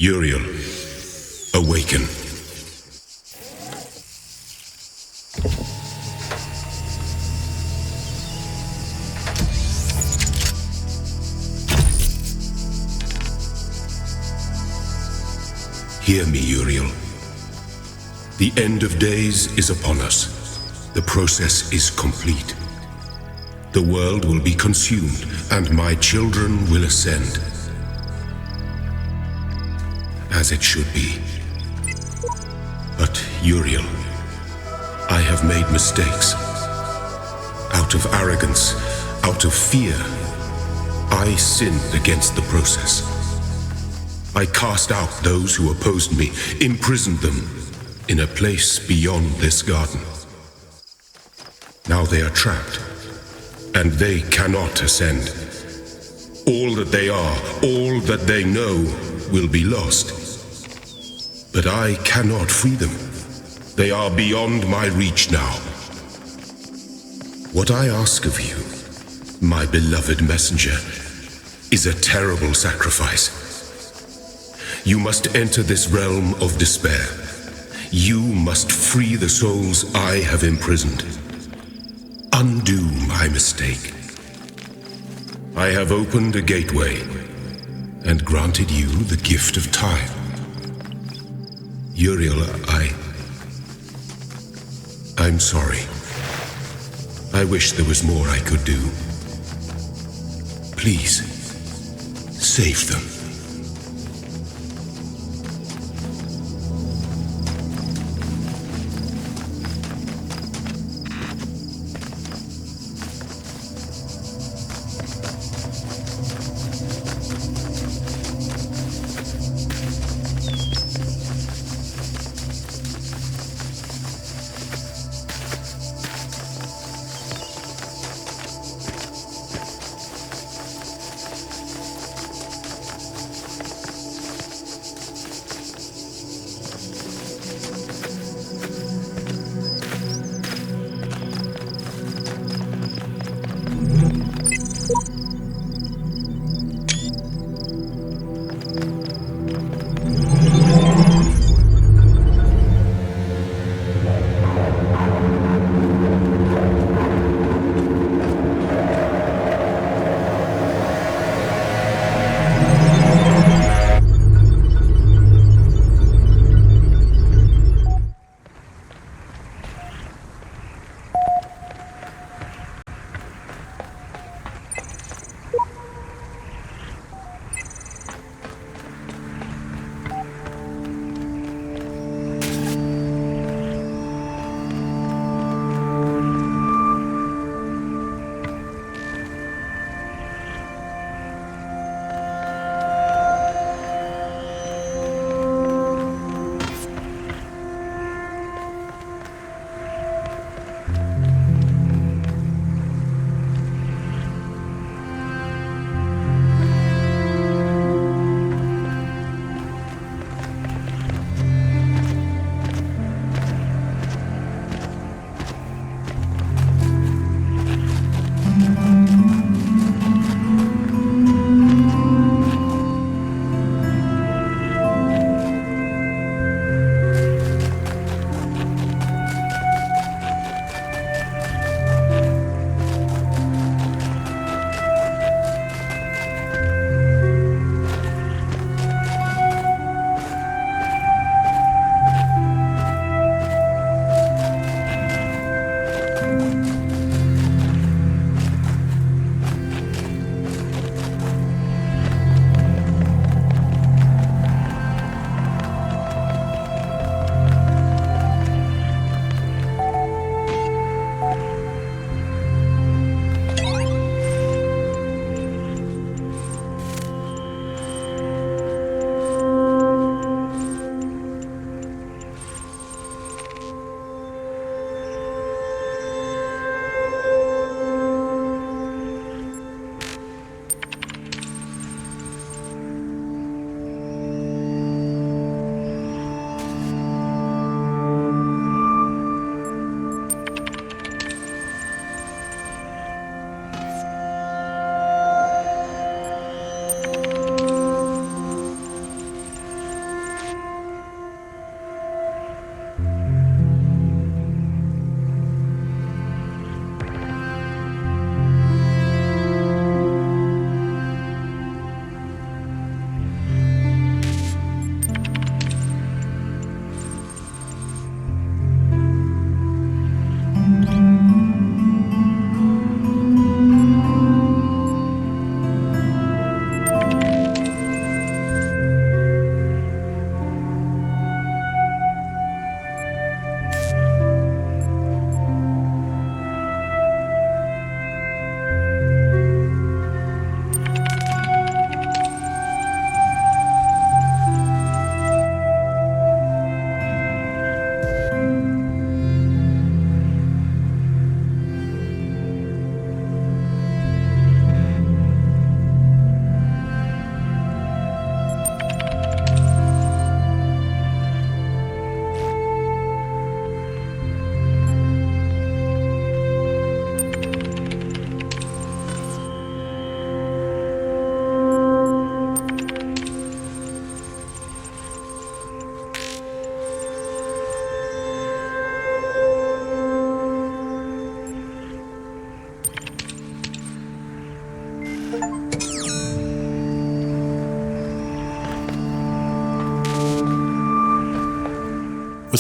Uriel, awaken. Hear me, Uriel. The end of days is upon us. The process is complete. The world will be consumed, and my children will ascend. As it should be. But, Uriel, I have made mistakes. Out of arrogance, out of fear, I sinned against the process. I cast out those who opposed me, imprisoned them in a place beyond this garden. Now they are trapped, and they cannot ascend. All that they are, all that they know, will be lost. But I cannot free them. They are beyond my reach now. What I ask of you, my beloved messenger, is a terrible sacrifice. You must enter this realm of despair. You must free the souls I have imprisoned. Undo my mistake. I have opened a gateway and granted you the gift of time. Uriel, I'm sorry. I wish there was more I could do. Please, save them.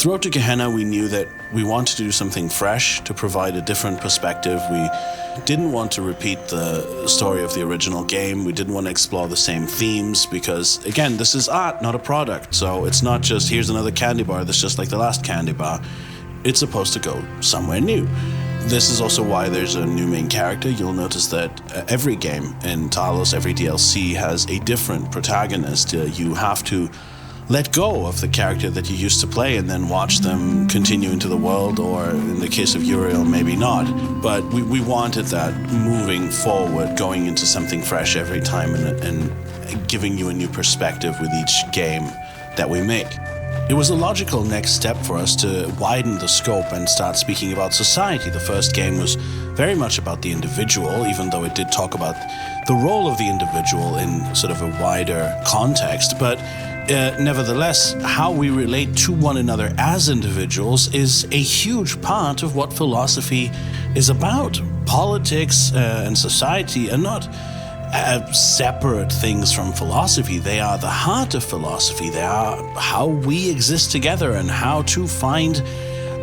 With Road to Gehenna, we knew that we wanted to do something fresh to provide a different perspective. We didn't want to repeat the story of the original game. We didn't want to explore the same themes because, again, this is art, not a product. So it's not just, here's another candy bar that's just like the last candy bar. It's supposed to go somewhere new. This is also why there's a new main character. You'll notice that every game in Talos, every DLC has a different protagonist. You have to let go of the character that you used to play and then watch them continue into the world, or in the case of Uriel, maybe not. But we wanted that moving forward, going into something fresh every time and giving you a new perspective with each game that we make. It was a logical next step for us to widen the scope and start speaking about society. The first game was very much about the individual, even though it did talk about the role of the individual in sort of a wider context. But nevertheless, how we relate to one another as individuals is a huge part of what philosophy is about. Politics and society are not separate things from philosophy. They are the heart of philosophy. They are how we exist together and how to find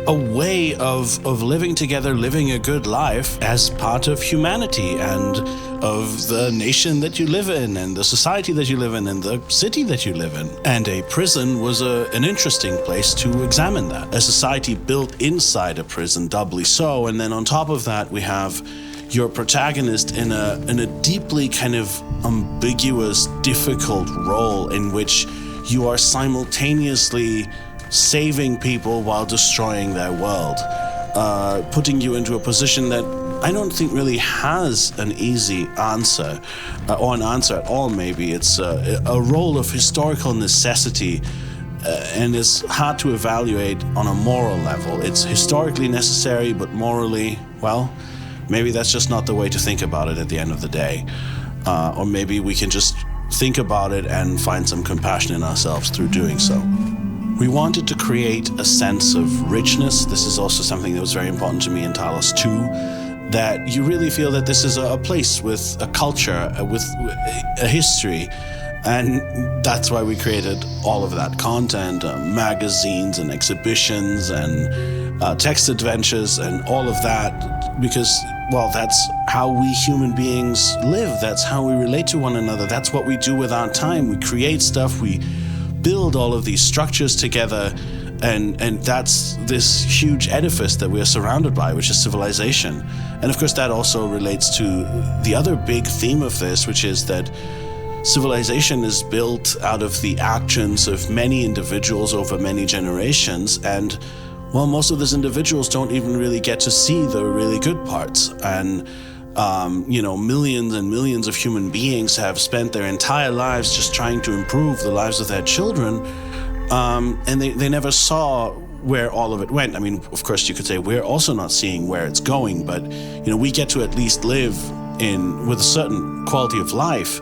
a way of living together, living a good life as part of humanity and of the nation that you live in and the society that you live in and the city that you live in. And a prison was an interesting place to examine that. A society built inside a prison, doubly so. And then on top of that, we have your protagonist in a deeply kind of ambiguous, difficult role in which you are simultaneously saving people while destroying their world, putting you into a position that I don't think really has an easy answer, or an answer at all maybe. It's a role of historical necessity, and it's hard to evaluate on a moral level. It's historically necessary, but morally, well, maybe that's just not the way to think about it at the end of the day. Or maybe we can just think about it and find some compassion in ourselves through doing so. We wanted to create a sense of richness. This is also something that was very important to me in Talos 2, that you really feel that this is a place with a culture, with a history. And that's why we created all of that content, magazines and exhibitions and text adventures and all of that, because, well, that's how we human beings live. That's how we relate to one another. That's what we do with our time. We create stuff, we build all of these structures together, and that's this huge edifice that we are surrounded by, which is civilization. And of course that also relates to the other big theme of this, which is that civilization is built out of the actions of many individuals over many generations, and well, most of those individuals don't even really get to see the really good parts. And millions and millions of human beings have spent their entire lives just trying to improve the lives of their children, and they never saw where all of it went. I mean, of course, you could say we're also not seeing where it's going, but we get to at least live with a certain quality of life,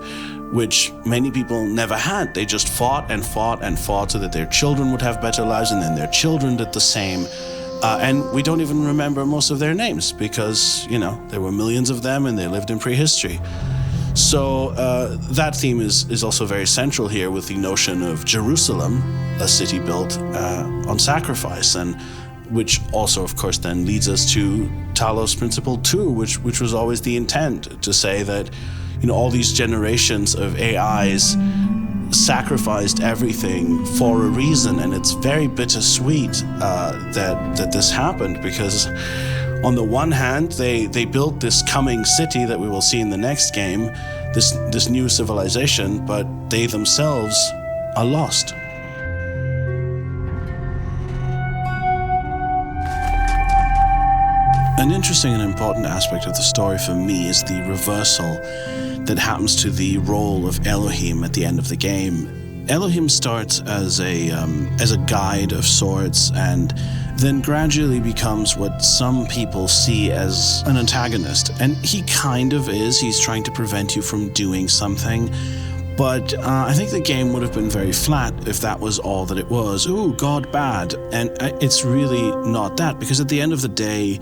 which many people never had. They just fought and fought and fought so that their children would have better lives, and then their children did the same. And we don't even remember most of their names because, there were millions of them and they lived in prehistory. So that theme is also very central here with the notion of Jerusalem, a city built on sacrifice, and which also, of course, then leads us to Talos Principle 2, which was always the intent, to say that, all these generations of AIs sacrificed everything for a reason, and it's very bittersweet that this happened, because on the one hand they built this coming city that we will see in the next game, this new civilization, but they themselves are lost. An interesting and important aspect of the story for me is the reversal that happens to the role of Elohim at the end of the game. Elohim starts as a guide of sorts, and then gradually becomes what some people see as an antagonist. And he kind of is. He's trying to prevent you from doing something. But I think the game would have been very flat if that was all that it was. Ooh, God bad. And it's really not that, because at the end of the day,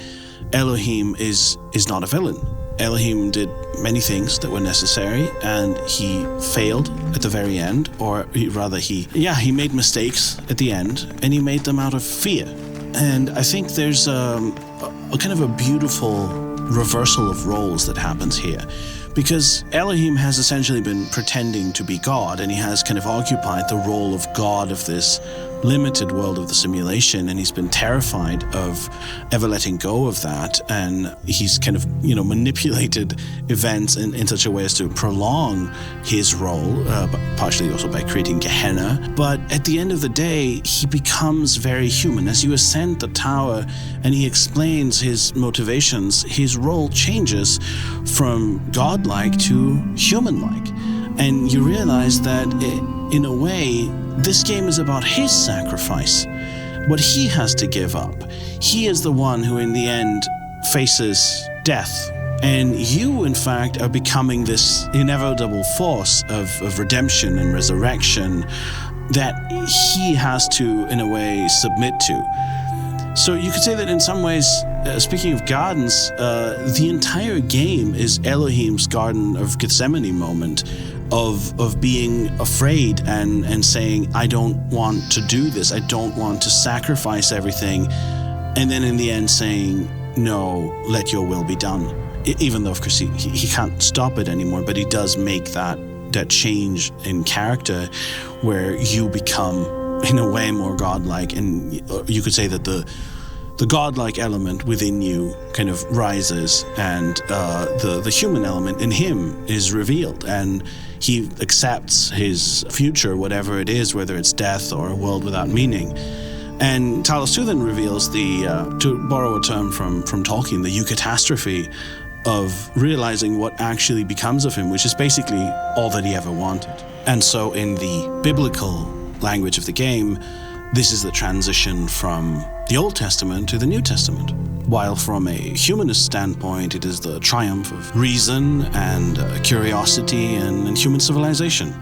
Elohim is not a villain. Elohim did many things that were necessary, and he failed at the very end, or he made mistakes at the end, and he made them out of fear. And I think there's a kind of a beautiful reversal of roles that happens here. Because Elohim has essentially been pretending to be God, and he has kind of occupied the role of God of this limited world of the simulation, and he's been terrified of ever letting go of that, and he's kind of, manipulated events in such a way as to prolong his role, partially also by creating Gehenna. But at the end of the day, he becomes very human. As you ascend the tower and he explains his motivations, his role changes from godlike to human-like. And you realize that, in a way, this game is about his sacrifice, what he has to give up. He is the one who, in the end, faces death. And you, in fact, are becoming this inevitable force of redemption and resurrection that he has to, in a way, submit to. So you could say that in some ways, speaking of gardens, the entire game is Elohim's Garden of Gethsemane moment of being afraid and saying, I don't want to do this. I don't want to sacrifice everything. And then in the end saying, no, let your will be done. Even though, of course, he can't stop it anymore, but he does make that change in character where you become, in a way, more godlike. And you could say that the godlike element within you kind of rises, and the human element in him is revealed, and he accepts his future, whatever it is, whether it's death or a world without meaning. And Talos too then reveals to borrow a term from Tolkien, the eucatastrophe of realizing what actually becomes of him, which is basically all that he ever wanted. And so in the biblical language of the game, this is the transition from the Old Testament to the New Testament. While from a humanist standpoint, it is the triumph of reason and curiosity and human civilization.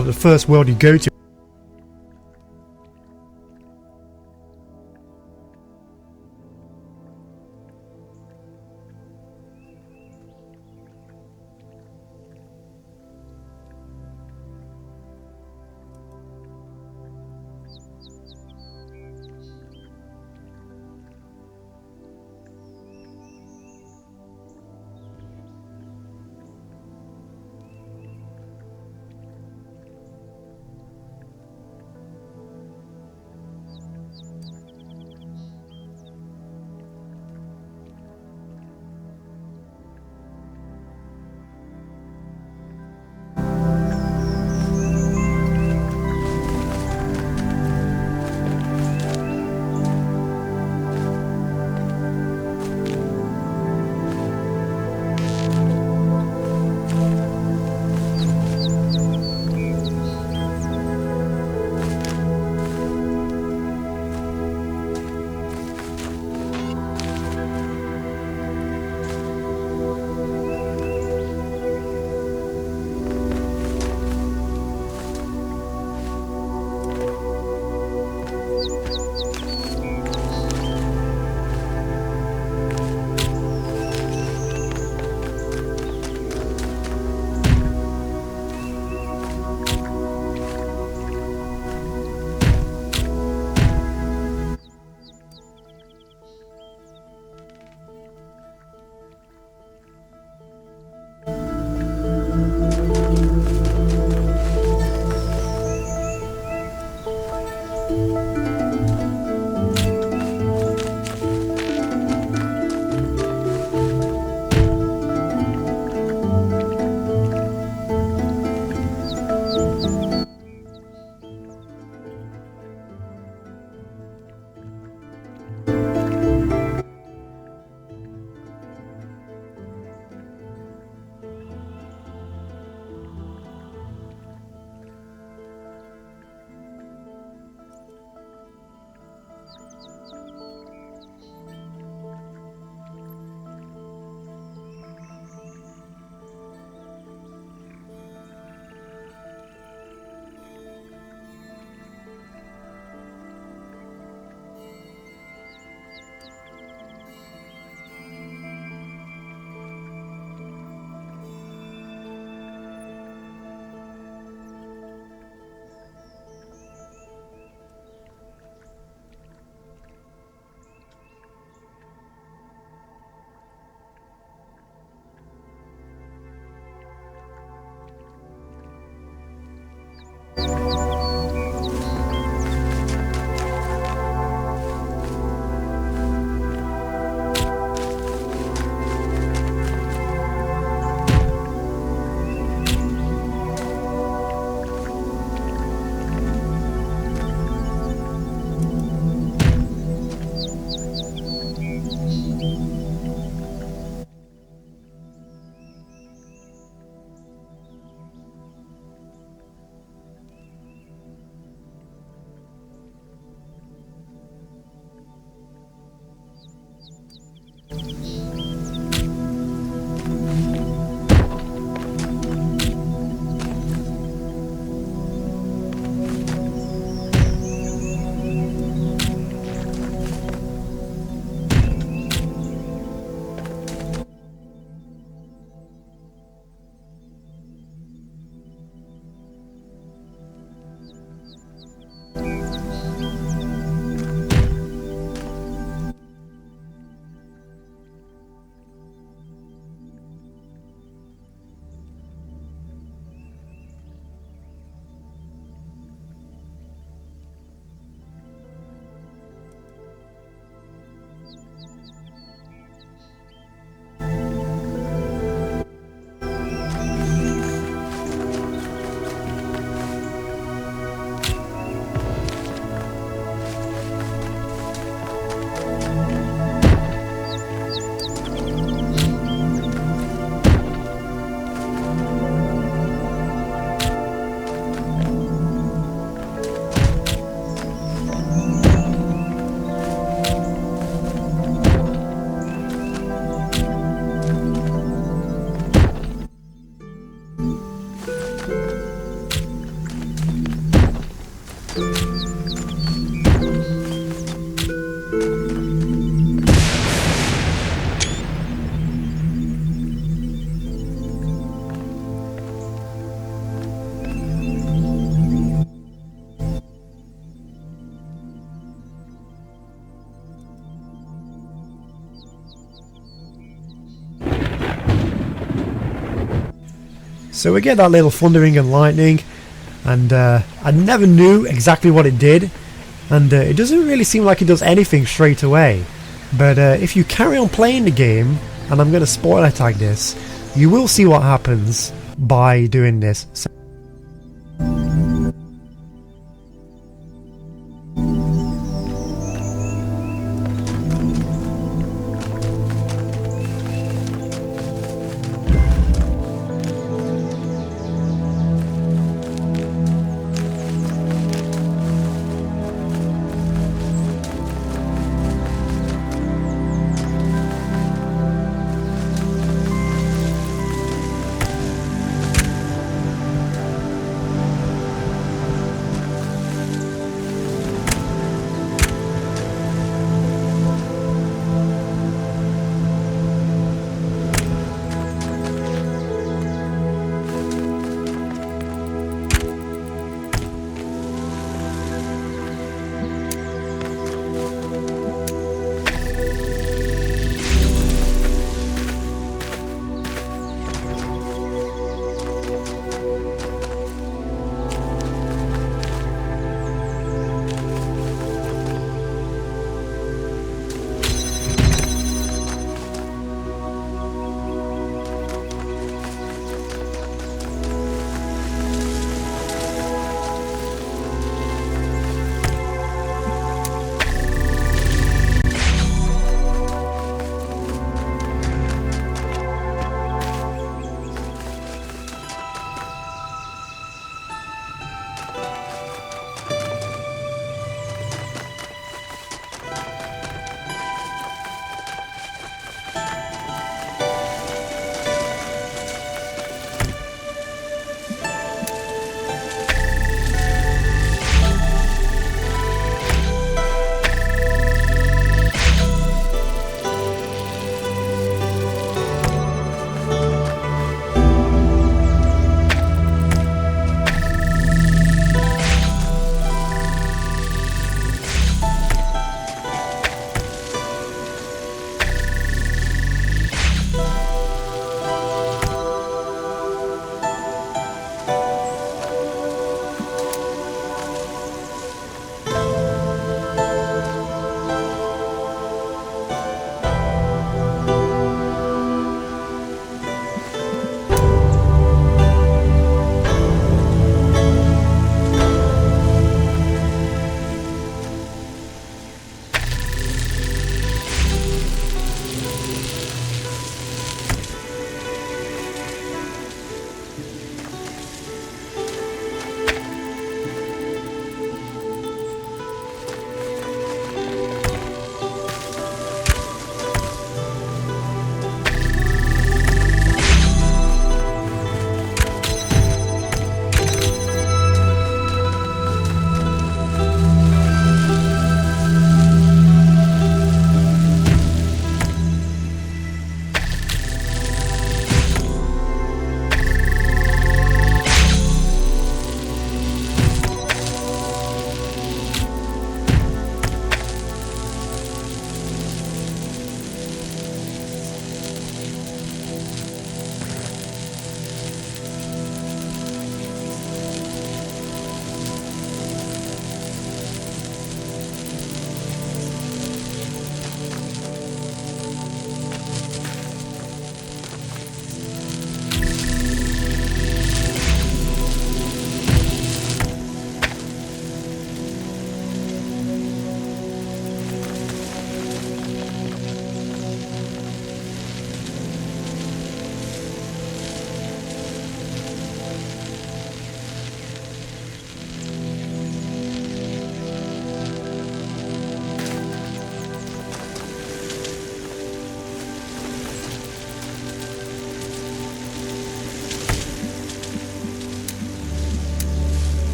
of the first world you go to. So we get that little thundering and lightning, and I never knew exactly what it did, and it doesn't really seem like it does anything straight away. But if you carry on playing the game, and I'm going to spoiler tag this, you will see what happens by doing this.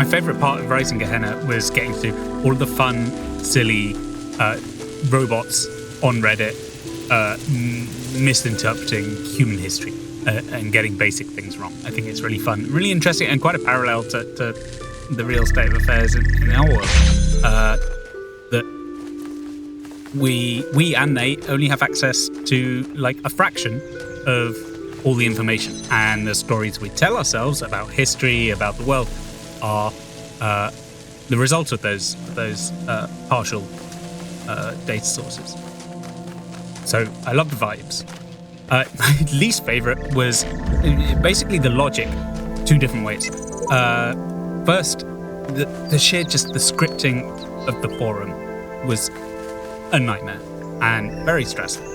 My favourite part of writing Gehenna was getting to do all of the fun, silly robots on Reddit misinterpreting human history and getting basic things wrong. I think it's really fun, really interesting, and quite a parallel to the real state of affairs in our world. That we and they only have access to like a fraction of all the information, and the stories we tell ourselves about history, about the world, are the result of those partial data sources. So I love the vibes. My least favorite was basically the logic, two different ways. First, the sheer the scripting of the forum was a nightmare and very stressful.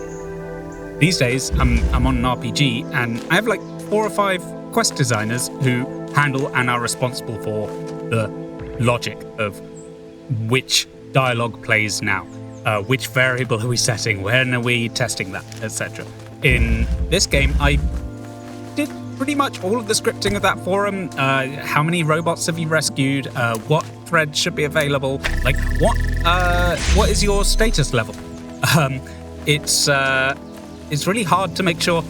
These days, I'm on an RPG, and I have like 4 or 5 quest designers who handle and are responsible for the logic of which dialogue plays now, which variable are we setting, when are we testing that, etc. In this game, I did pretty much all of the scripting of that forum. How many robots have you rescued? What threads should be available? Like, what is your status level? It's really hard to make sure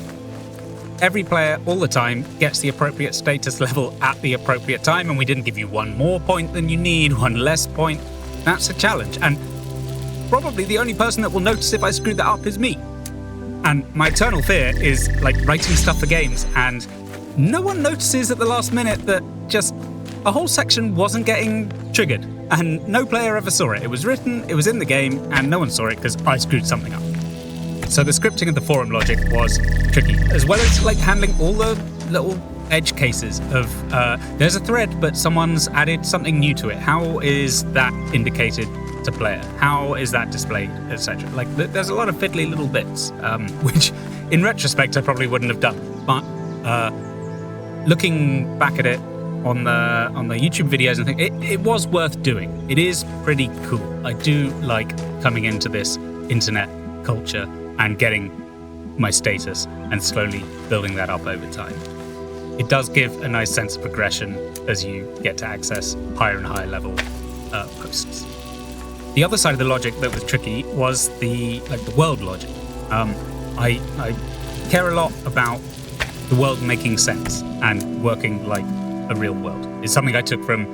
every player all the time gets the appropriate status level at the appropriate time, and we didn't give you one more point than you need, one less point. That's a challenge, and probably the only person that will notice if I screwed that up is me. And my eternal fear is like writing stuff for games, and no one notices at the last minute that just a whole section wasn't getting triggered, and no player ever saw it. It was written, it was in the game, and no one saw it because I screwed something up. So the scripting of the forum logic was tricky, as well as like handling all the little edge cases of there's a thread, but someone's added something new to it. How is that indicated to player? How is that displayed, etc.? Like there's a lot of fiddly little bits, which in retrospect I probably wouldn't have done. But looking back at it on the YouTube videos, I think it was worth doing. It is pretty cool. I do like coming into this internet culture and getting my status and slowly building that up over time. It does give a nice sense of progression as you get to access higher and higher level posts. The other side of the logic that was tricky was the world logic. I care a lot about the world making sense and working like a real world. It's something I took from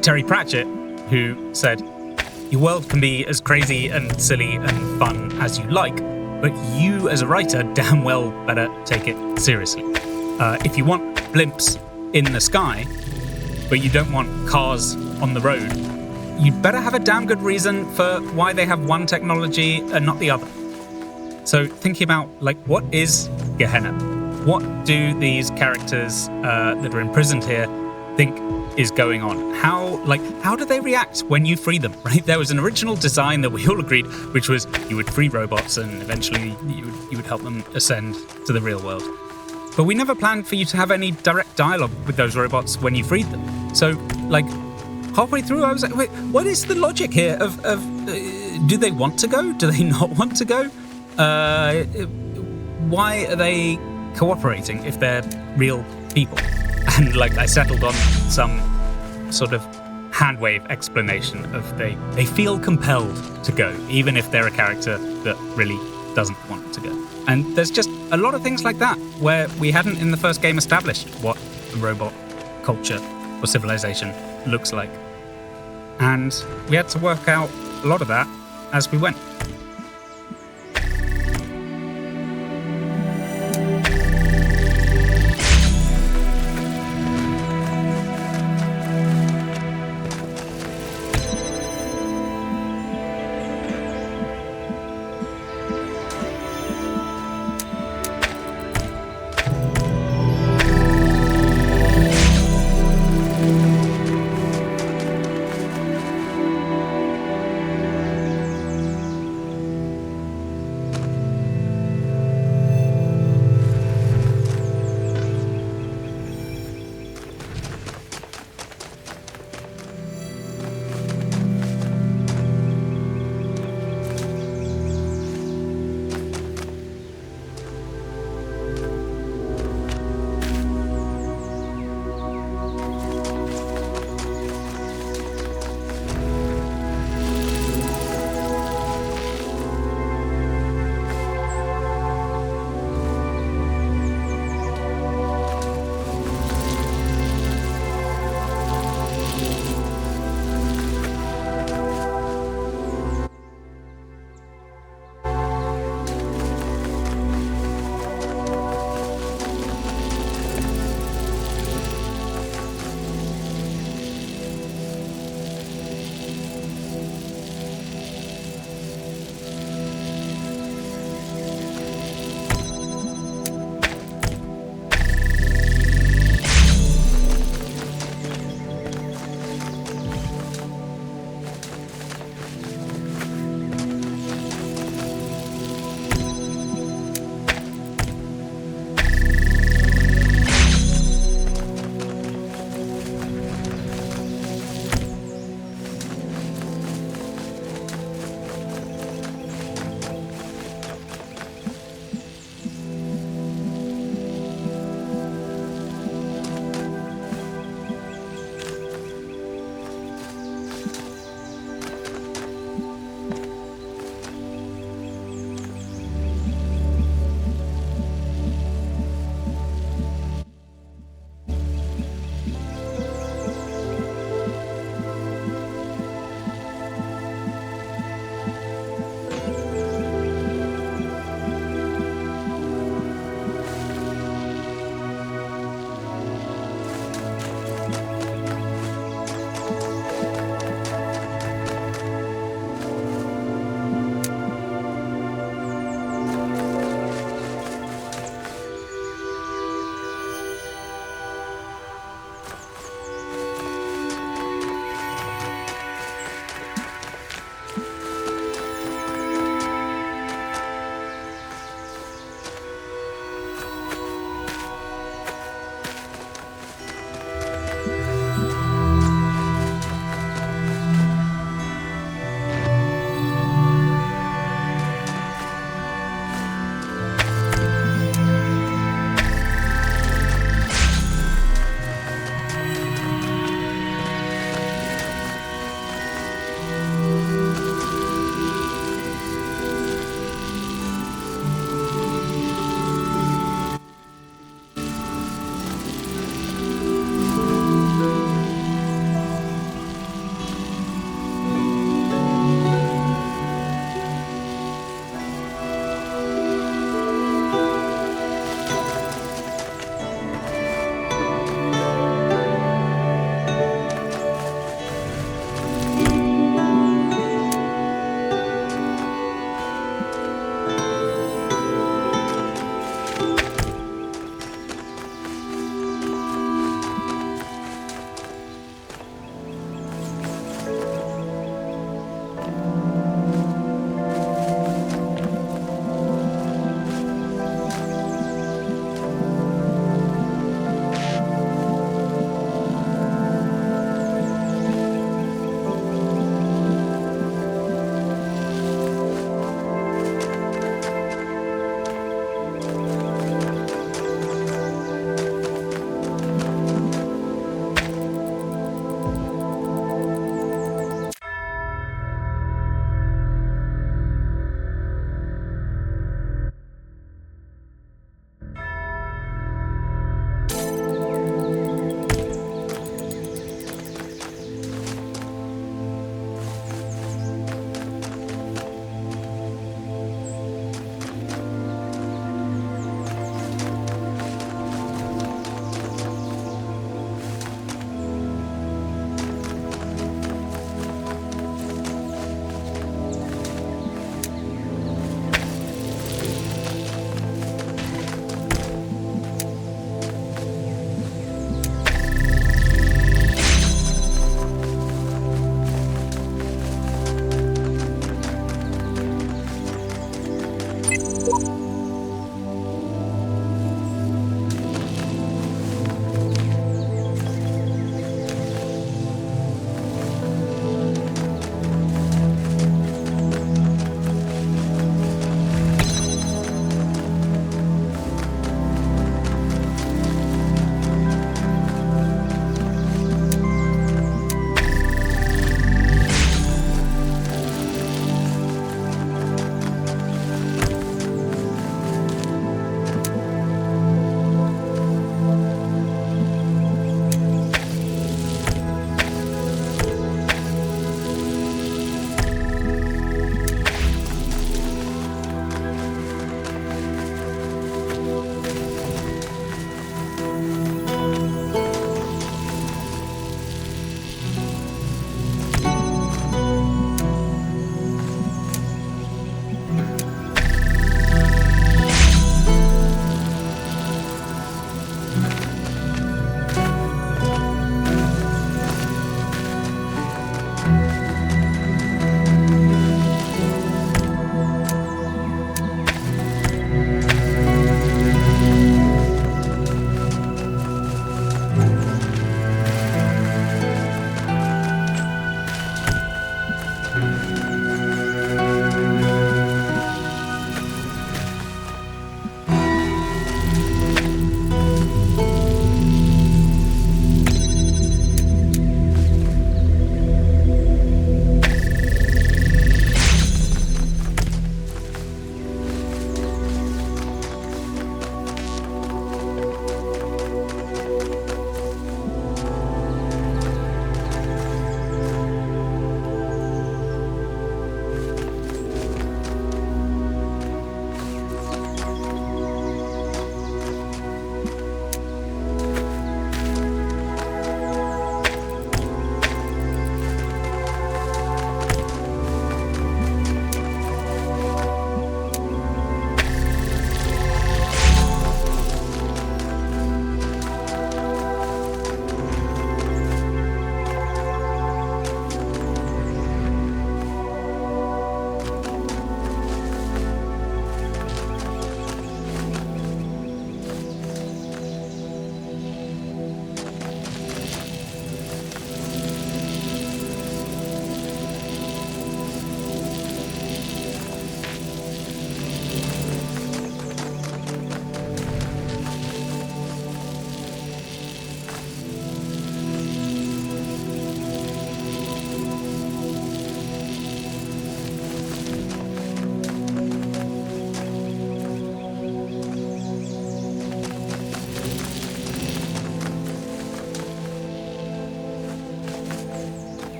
Terry Pratchett, who said, "Your world can be as crazy and silly and fun as you like, but you as a writer damn well better take it seriously. If you want blimps in the sky, but you don't want cars on the road, you'd better have a damn good reason for why they have one technology and not the other." So thinking about like, what is Gehenna? What do these characters that are imprisoned here think is going on? How do they react when you free them, right? There was an original design that we all agreed, which was you would free robots and eventually you would help them ascend to the real world. But we never planned for you to have any direct dialogue with those robots when you freed them. So, like, halfway through, I was like, wait, what is the logic here of do they want to go? Do they not want to go? Why are they cooperating if they're real people? And, like, I settled on some sort of hand-wave explanation of they feel compelled to go, even if they're a character that really doesn't want to go. And there's just a lot of things like that where we hadn't in the first game established what the robot culture or civilization looks like. And we had to work out a lot of that as we went.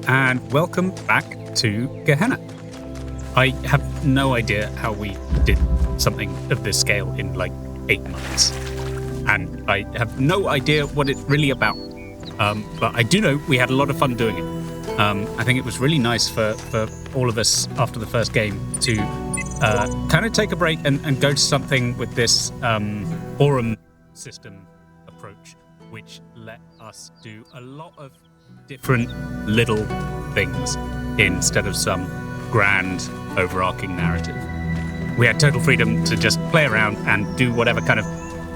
and welcome back to Gehenna. I have no idea how we did something of this scale in like 8 months, and I have no idea what it's really about. But I do know we had a lot of fun doing it. I think it was really nice for all of us after the first game to kind of take a break and go to something with this forum system approach, which let us do a lot of different little things instead of some grand overarching narrative. We had total freedom to just play around and do whatever kind of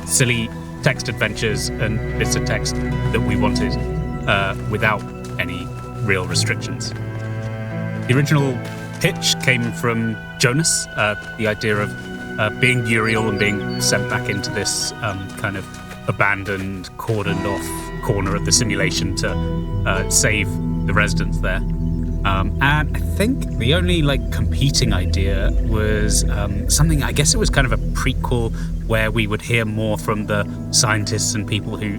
silly text adventures and bits of text that we wanted without any real restrictions. The original pitch came from Jonas, the idea of being Uriel and being sent back into this kind of abandoned, cordoned off corner of the simulation to save the residents there. And I think the only like competing idea was something, I guess it was kind of a prequel where we would hear more from the scientists and people who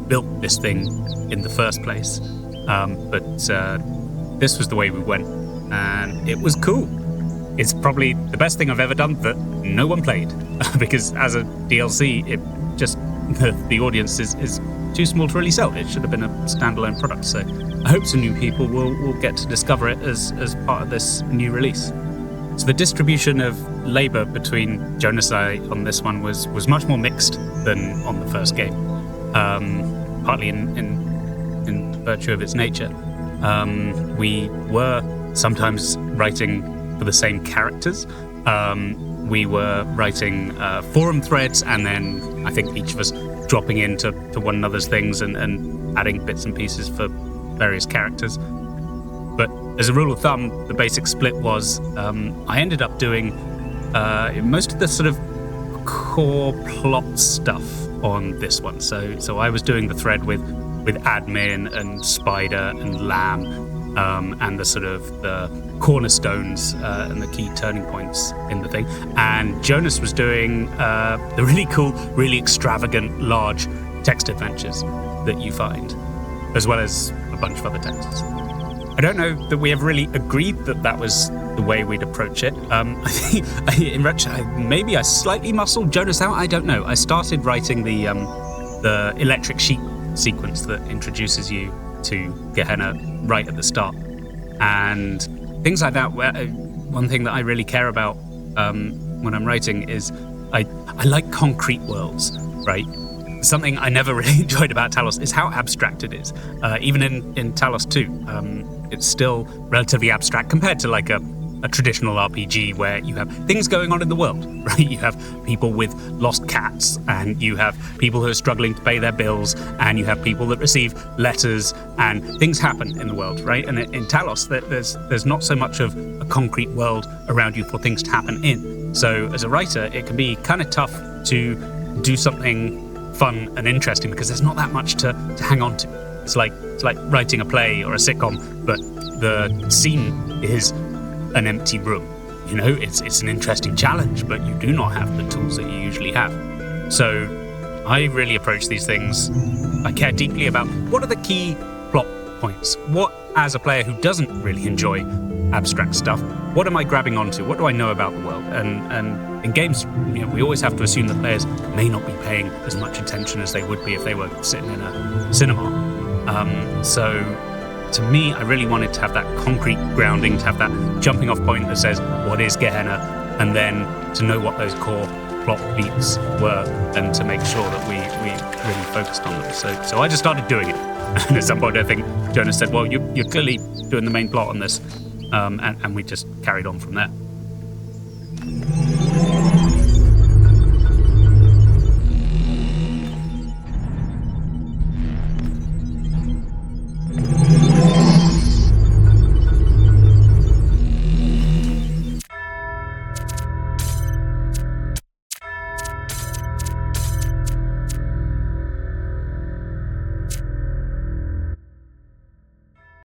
built this thing in the first place. But this was the way we went, and it was cool. It's probably the best thing I've ever done that no one played, because as a DLC, it just the audience is too small to really sell. It should have been a standalone product. So I hope some new people will get to discover it as part of this new release. So the distribution of labor between Jonas and I on this one was much more mixed than on the first game, partly in virtue of its nature. We were sometimes writing for the same characters. We were writing forum threads, and then I think each of us dropping into one another's things and adding bits and pieces for various characters. But as a rule of thumb, the basic split was I ended up doing most of the sort of core plot stuff on this one. So I was doing the thread with admin and Spider and Lamb, and the sort of the cornerstones and the key turning points in the thing. And Jonas was doing the really cool, really extravagant, large text adventures that you find, as well as a bunch of other texts. I don't know that we ever really agreed that was the way we'd approach it. I think in retrospect, maybe I slightly muscled Jonas out. I don't know. I started writing the electric sheep sequence that introduces you to Gehenna right at the start, and things like that. Where one thing that I really care about when I'm writing is I like concrete worlds, right? Something I never really enjoyed about Talos is how abstract it is. Even in Talos 2, it's still relatively abstract compared to like a traditional RPG where you have things going on in the world, right? You have people with lost cats, and you have people who are struggling to pay their bills, and you have people that receive letters, and things happen in the world, right? And in Talos, there's not so much of a concrete world around you for things to happen in. So as a writer, it can be kind of tough to do something fun and interesting because there's not that much to hang on to. It's like writing a play or a sitcom, but the scene is an empty room. You know, it's an interesting challenge, but you do not have the tools that you usually have. So I really approach these things. I care deeply about what are the key plot points. What, as a player who doesn't really enjoy abstract stuff, what am I grabbing onto? What do I know about the world? And in games, you know, we always have to assume that players may not be paying as much attention as they would be if they were sitting in a cinema. So to me, I really wanted to have that concrete grounding, to have that jumping off point that says, what is Gehenna? And then to know what those core plot beats were, and to make sure that we really focused on them. So I just started doing it. And at some point, I think Jonas said, well, you're clearly doing the main plot on this. And we just carried on from there.